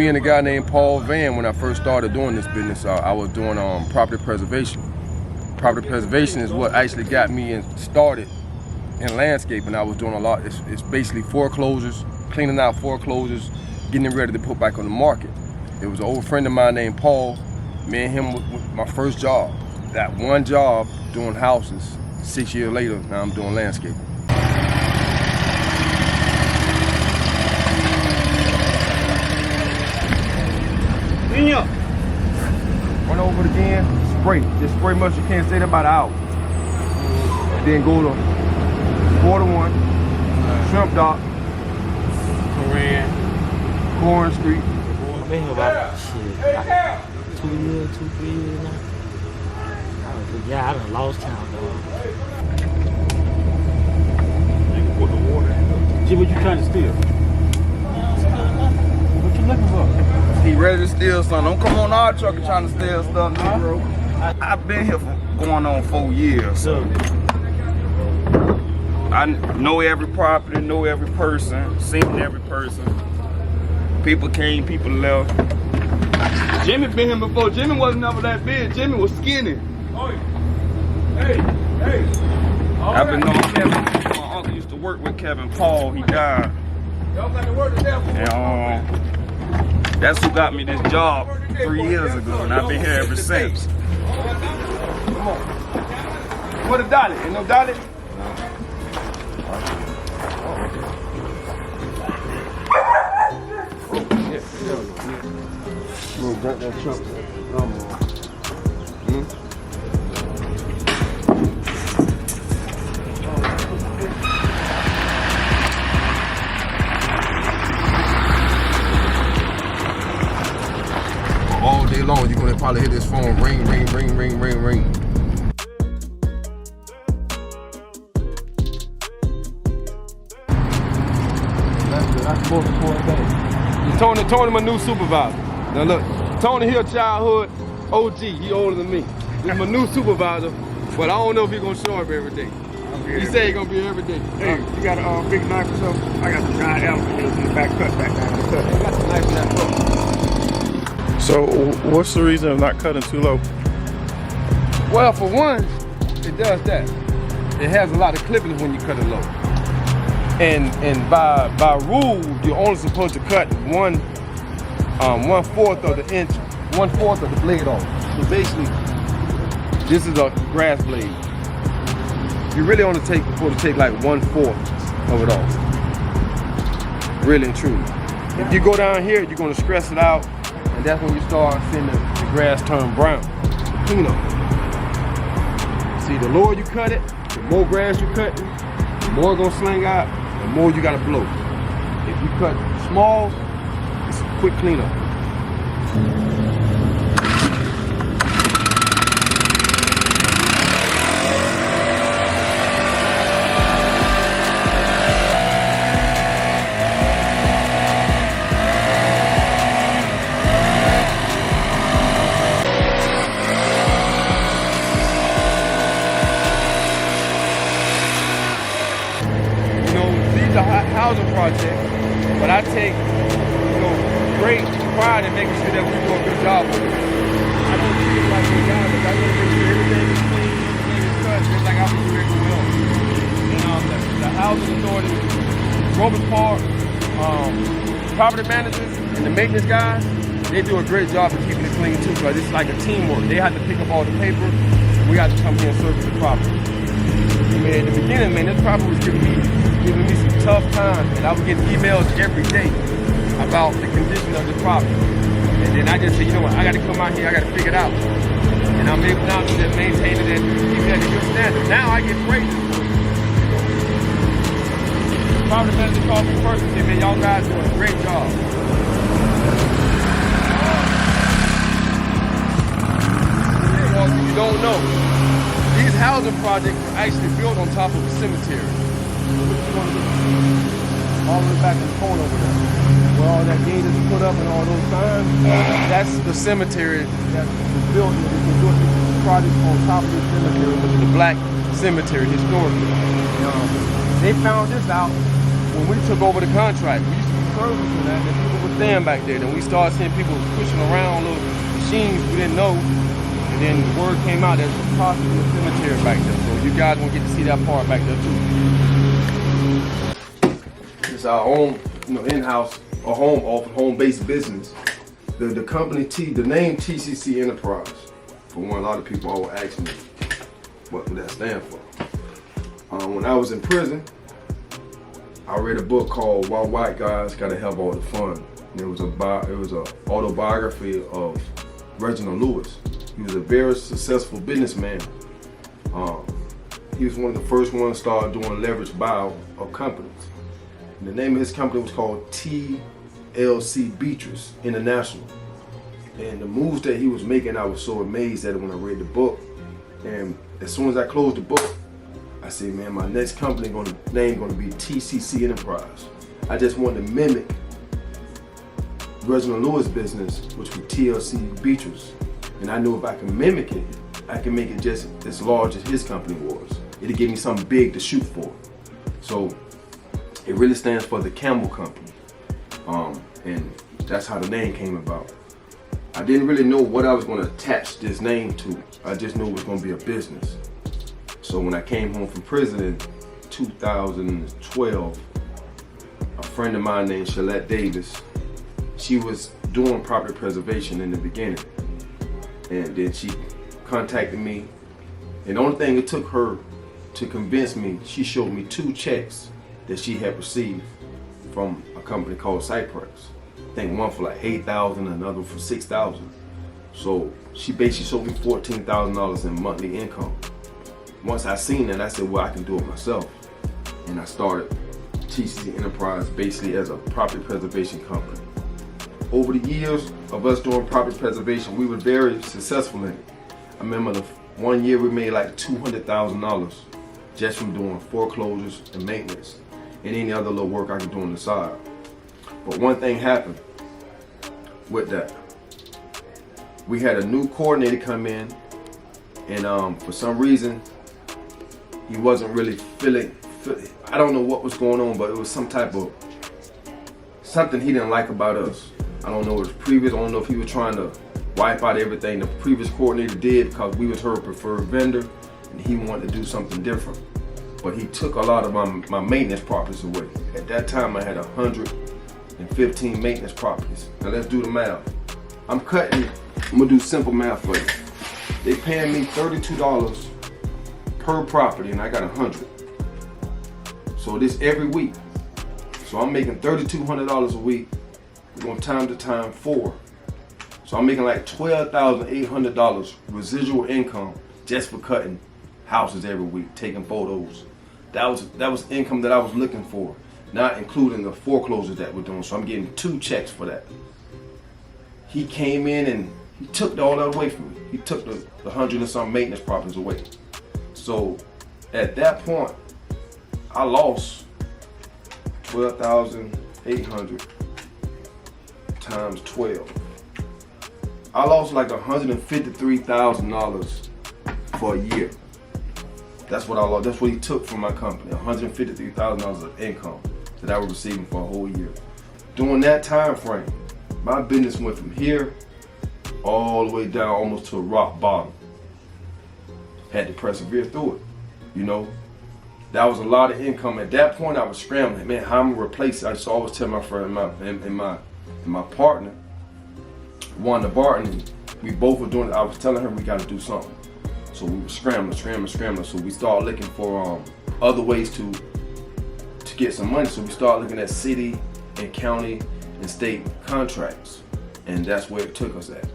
me and a guy named Paul Van, when I first started doing this business, I was doing property preservation. Property preservation is what actually got me started in landscaping. I was doing a lot. It's basically foreclosures, cleaning out foreclosures, getting them ready to put back on the market. There was an old friend of mine named Paul. Me and him was my first job. That one job doing houses. 6 years later, now I'm doing landscaping. Run over it again, spray. Just spray much you can, stay there about an hour. And then go to 4-1, Shrimp Dock, Corin Street. I've been here about, like 2 years, 2-3 years now. Yeah, I done lost count, dog. Nigga put the water in. Jim, what you trying to steal? What you looking for? He ready to steal something. Don't come on our truck and trying to steal stuff, bro. I've been here for going on 4 years. So I know every property, know every person, seen every person. People came, people left. Jimmy been here before. Jimmy wasn't never that big. Jimmy was skinny. Hey. I've been knowing Kevin. My uncle used to work with Kevin Paul. He died. And that's who got me this job 3 years ago, and I've been here ever since. Come on. What a dolly? Ain't no dolly? All day long, you're gonna probably hear this phone ring, ring, ring, ring, ring, ring. That's four days. Tony, my new supervisor. Now look, Tony here, childhood OG. He older than me. He's my new supervisor, but I don't know if he's gonna show up every day. He said he's gonna be here every day. Hey, you got a big knife or something? I got some giant elephant in the back cut back down the cut. I got the knife in that book. So, what's the reason of not cutting too low? Well, for one, it does that. It has a lot of clippings when you cut it low. And by rule, you're only supposed to cut 1/4 of the inch, 1/4 of the blade off. So basically, this is a grass blade. You really only supposed to take like 1/4 of it off. Really and truly. If you go down here, you're gonna stress it out, and that's when you start seeing the grass turn brown. Clean up. See, the lower you cut it, the more grass you cut, the more it's gonna sling out, the more you gotta blow. If you cut small, it's a quick cleanup. Housing project, but I take great pride in making sure that we do a good job with it. I don't treat it like we got it. I want to make sure everything is clean, everything is cut, just like I would do everywhere else. And the housing authority, Robert Park, property managers, and the maintenance guys, they do a great job of keeping it clean too, because it's like a teamwork. They have to pick up all the paper, and we have to come here and service the property. I mean, at the beginning, man, this property was giving me some tough times, and I would get emails every day about the condition of the property. And then I just said, you know what, I got to come out here, I got to figure it out. And I'm able now to just maintain it and keep it at a good standard. Now I get praises. The property manager called me first and said, man, y'all guys doing a great job. You don't know. These housing projects were actually built on top of a cemetery. All the way back in the corner over there, where all that gate is put up and all those signs, that's the cemetery that was built. They built this project on top of the cemetery, which is the Black Cemetery historically. They found this out when we took over the contract. We used to be servicing that, and people would understand back there. Then we started seeing people pushing around little machines we didn't know. And then the word came out there's possibly a cemetery back there. So you guys won't get to see that part back there too. It's our own, in-house, a home-based business. The company the name TCC Enterprise. For one, a lot of people always ask me what would that stand for. When I was in prison, I read a book called Why White Guys Gotta Have All the Fun. And it was an autobiography of Reginald Lewis. He was a very successful businessman. He was one of the first ones to start doing leveraged buyout of companies. And the name of his company was called TLC Beatrice International. And the moves that he was making, I was so amazed at it when I read the book. And as soon as I closed the book, I said, man, my next company name gonna be TCC Enterprise. I just wanted to mimic Reginald Lewis business, which was TLC Beatrice. And I knew if I can mimic it, I can make it just as large as his company was. It'll give me something big to shoot for. So it really stands for the Campbell Company. And that's how the name came about. I didn't really know what I was gonna attach this name to. I just knew it was gonna be a business. So when I came home from prison in 2012, a friend of mine named Shalette Davis, she was doing property preservation in the beginning. And then she contacted me. And the only thing it took her to convince me, she showed me 2 checks that she had received from a company called Cypress. I think one for like $8,000 and another for $6,000. So she basically showed me $14,000 in monthly income. Once I seen that, I said, well, I can do it myself. And I started TCC Enterprise basically as a property preservation company. Over the years of us doing property preservation, we were very successful in it. I remember the one year we made like $200,000 just from doing foreclosures and maintenance and any other little work I could do on the side. But one thing happened with that. We had a new coordinator come in, and for some reason, he wasn't really feeling, I don't know what was going on, but it was some type of, something he didn't like about us. I don't know if it was previous, I don't know if he was trying to wipe out everything the previous coordinator did because we was her preferred vendor and he wanted to do something different. But he took a lot of my maintenance properties away. At that time I had 115 maintenance properties. Now let's do the math. I'm gonna do simple math for you. They paying me $32 per property and I got 100. So this every week. So I'm making $3,200 a week. We're going time to time 4. So I'm making like $12,800 residual income just for cutting houses every week, taking photos. That was income that I was looking for, not including the foreclosures that we're doing. So I'm getting 2 checks for that. He came in and he took all that away from me. He took the 100 and some maintenance properties away. So at that point, I lost $12,800 times 12. I lost like $153,000 for a year. That's what I lost. That's what he took from my company, $153,000 of income that I was receiving for a whole year. During that time frame, my business went from here all the way down almost to a rock bottom. Had to persevere through it, you know. That was a lot of income. At that point, I was scrambling. Man, how I'm gonna replace it? I just always tell my friend and my partner, Wanda Barton, we both were doing it. I was telling her we got to do something. So we were scrambling. So we started looking for other ways to get some money. So we started looking at city and county and state contracts, and that's where it took us at.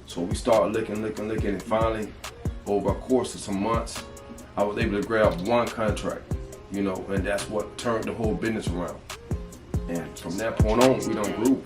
So we started looking, and finally, over a course of some months, I was able to grab one contract, you know, and that's what turned the whole business around. And from that point on, we done grew.